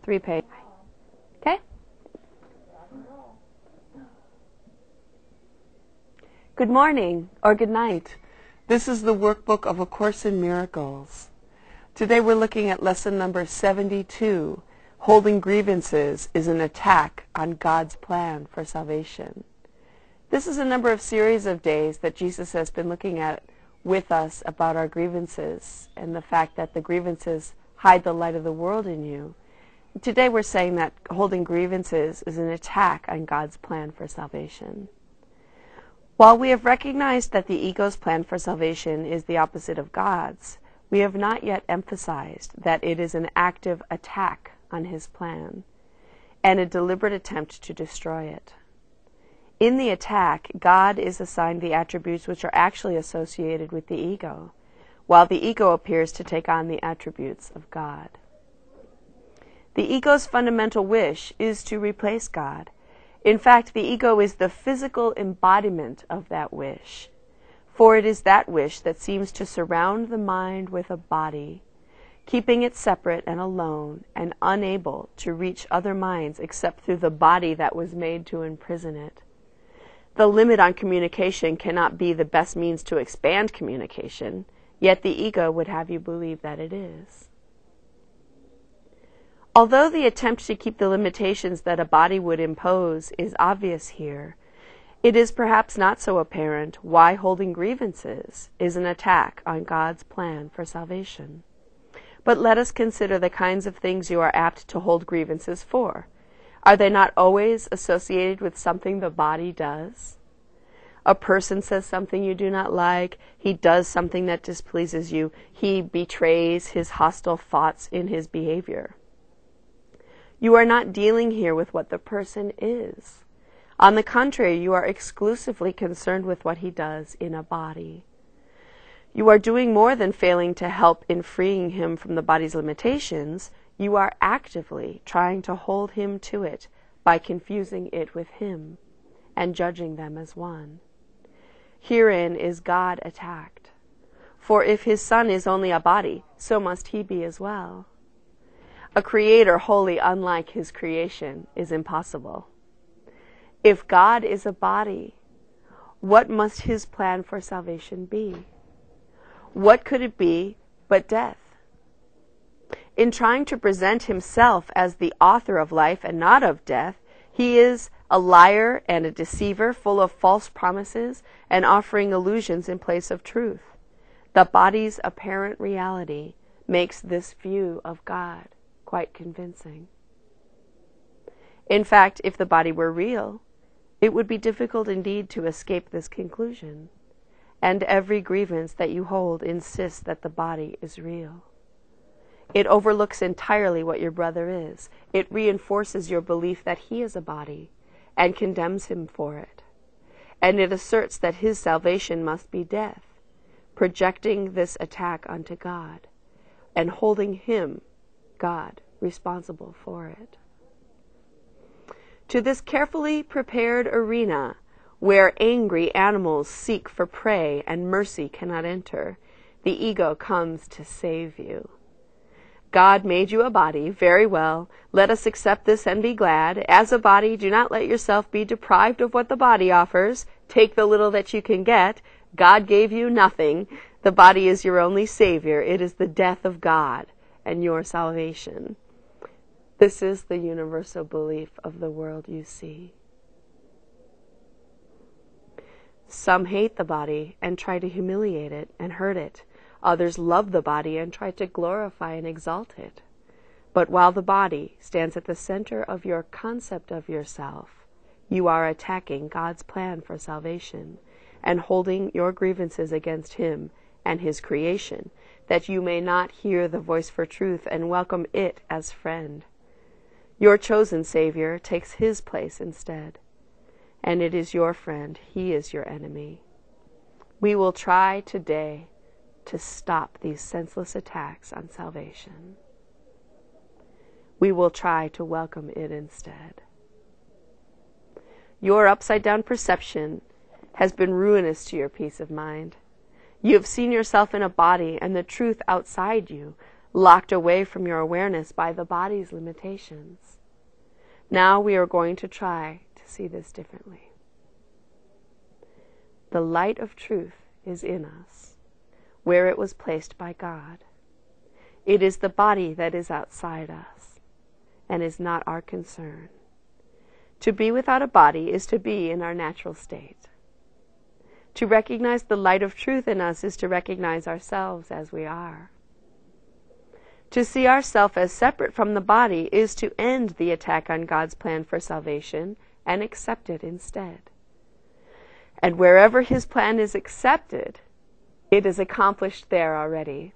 3 page. Okay? Good morning, or good night. This is the workbook of A Course in Miracles. Today we're looking at lesson number 72. Holding grievances is an attack on God's plan for salvation. This is a number of series of days that Jesus has been looking at with us about our grievances and the fact that the grievances hide the light of the world in you. Today we're saying that holding grievances is an attack on God's plan for salvation. While we have recognized that the ego's plan for salvation is the opposite of God's, we have not yet emphasized that it is an active attack on his plan and a deliberate attempt to destroy it. In the attack, God is assigned the attributes which are actually associated with the ego, while the ego appears to take on the attributes of God. The ego's fundamental wish is to replace God. In fact, the ego is the physical embodiment of that wish, for it is that wish that seems to surround the mind with a body, keeping it separate and alone and unable to reach other minds except through the body that was made to imprison it. The limit on communication cannot be the best means to expand communication, yet the ego would have you believe that it is. Although the attempt to keep the limitations that a body would impose is obvious here, it is perhaps not so apparent why holding grievances is an attack on God's plan for salvation. But let us consider the kinds of things you are apt to hold grievances for. Are they not always associated with something the body does? A person says something you do not like. He does something that displeases you. He betrays his hostile thoughts in his behavior. You are not dealing here with what the person is. On the contrary, you are exclusively concerned with what he does in a body. You are doing more than failing to help in freeing him from the body's limitations. You are actively trying to hold him to it by confusing it with him and judging them as one. Herein is God attacked. For if his Son is only a body, so must he be as well. A creator wholly unlike his creation is impossible. If God is a body, what must his plan for salvation be? What could it be but death? In trying to present himself as the author of life and not of death, he is a liar and a deceiver, full of false promises and offering illusions in place of truth. The body's apparent reality makes this view of God quite convincing. In fact, if the body were real, it would be difficult indeed to escape this conclusion, and every grievance that you hold insists that the body is real. It overlooks entirely what your brother is. It reinforces your belief that he is a body and condemns him for it. And it asserts that his salvation must be death, projecting this attack onto God and holding him, God, responsible for it. To this carefully prepared arena, where angry animals seek for prey and mercy cannot enter, the ego comes to save you. God made you a body, very well. Let us accept this and be glad. As a body, do not let yourself be deprived of what the body offers. Take the little that you can get. God gave you nothing. The body is your only savior. It is the death of God and your salvation. This is the universal belief of the world you see. Some hate the body and try to humiliate it and hurt it. Others love the body and try to glorify and exalt it. But while the body stands at the center of your concept of yourself, you are attacking God's plan for salvation and holding your grievances against him and his creation, that you may not hear the voice for truth and welcome it as friend. Your chosen Savior takes his place instead, and it is your friend. He is your enemy. We will try today to stop these senseless attacks on salvation. We will try to welcome it instead. Your upside-down perception has been ruinous to your peace of mind. You have seen yourself in a body and the truth outside you, locked away from your awareness by the body's limitations. Now we are going to try to see this differently. The light of truth is in us, where it was placed by God. It is the body that is outside us, and is not our concern. To be without a body is to be in our natural state. To recognize the light of truth in us is to recognize ourselves as we are. To see ourselves as separate from the body is to end the attack on God's plan for salvation and accept it instead. And wherever His plan is accepted, it is accomplished there already.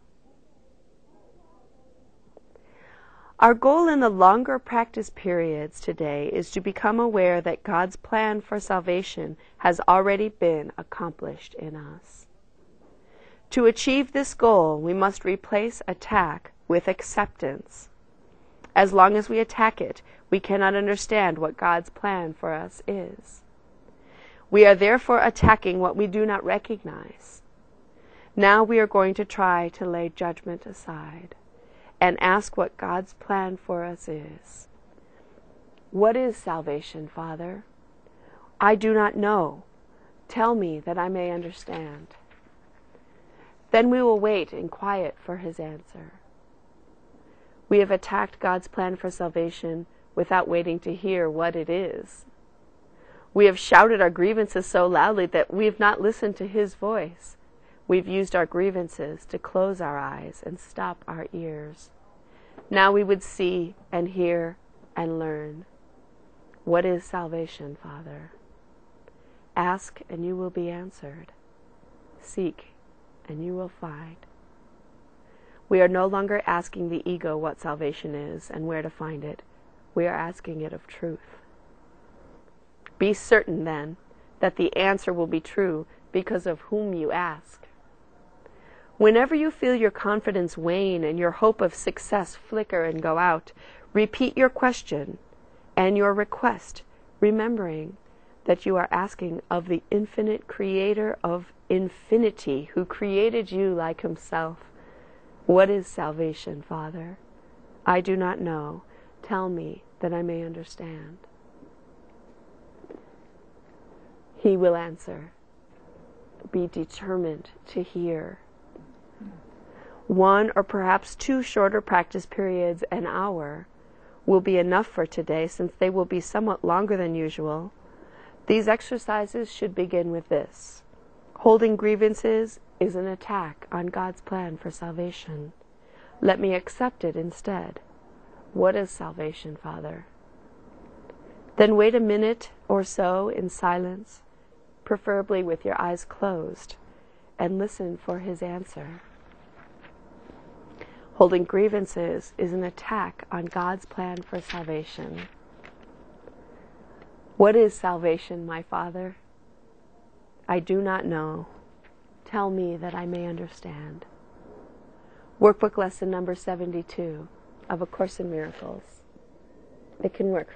Our goal in the longer practice periods today is to become aware that God's plan for salvation has already been accomplished in us. To achieve this goal, we must replace attack with acceptance. As long as we attack it, we cannot understand what God's plan for us is. We are therefore attacking what we do not recognize. Now we are going to try to lay judgment aside and ask what God's plan for us is. What is salvation, Father? I do not know. Tell me that I may understand. Then we will wait in quiet for His answer. We have attacked God's plan for salvation without waiting to hear what it is. We have shouted our grievances so loudly that we have not listened to His voice. We've used our grievances to close our eyes and stop our ears. Now we would see and hear and learn. What is salvation, Father? Ask and you will be answered. Seek and you will find. We are no longer asking the ego what salvation is and where to find it. We are asking it of truth. Be certain, then, that the answer will be true because of whom you ask. Whenever you feel your confidence wane and your hope of success flicker and go out, repeat your question and your request, remembering that you are asking of the infinite creator of infinity, who created you like Himself. What is salvation, Father? I do not know. Tell me that I may understand. He will answer. Be determined to hear. 1 or perhaps 2 shorter practice periods, an hour, will be enough for today, since they will be somewhat longer than usual. These exercises should begin with this. Holding grievances is an attack on God's plan for salvation. Let me accept it instead. What is salvation, Father? Then wait a minute or so in silence, preferably with your eyes closed, and listen for His answer. Holding grievances is an attack on God's plan for salvation. What is salvation, my Father? I do not know. Tell me that I may understand. Workbook lesson number 72 of A Course in Miracles. It can work